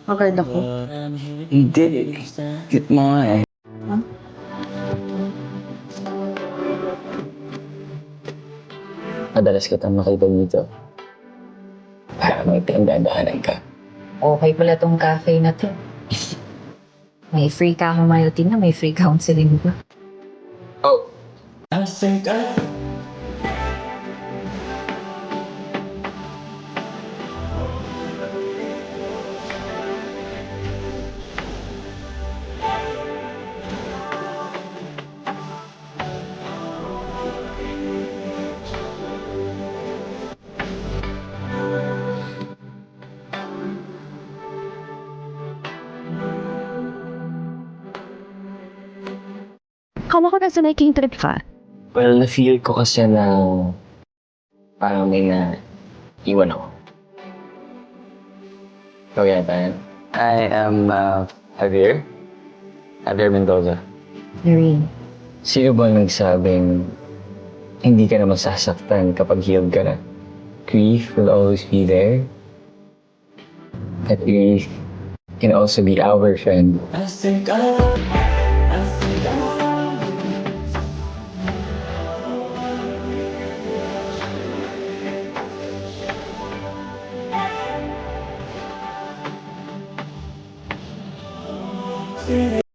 Agad ako. Hindi. Cute mo nga eh. Ha? Madalas ko tayong makita dito. Para may pinagdadaanan ka. Okay pala tong cafe na to. May free ka akong mayotin na, may free counseling ba? Oh! I think I... Kama ko na sa making trip ka. Well, na-feel ko kasi na parang may iwan ako. Ikaw yata yan. I am Javier. Javier Mendoza. Noreen. Sino ba nagsabing hindi ka na masasaktan kapag healed ka na? Grief will always be there. That grief can also be our friend. I think I...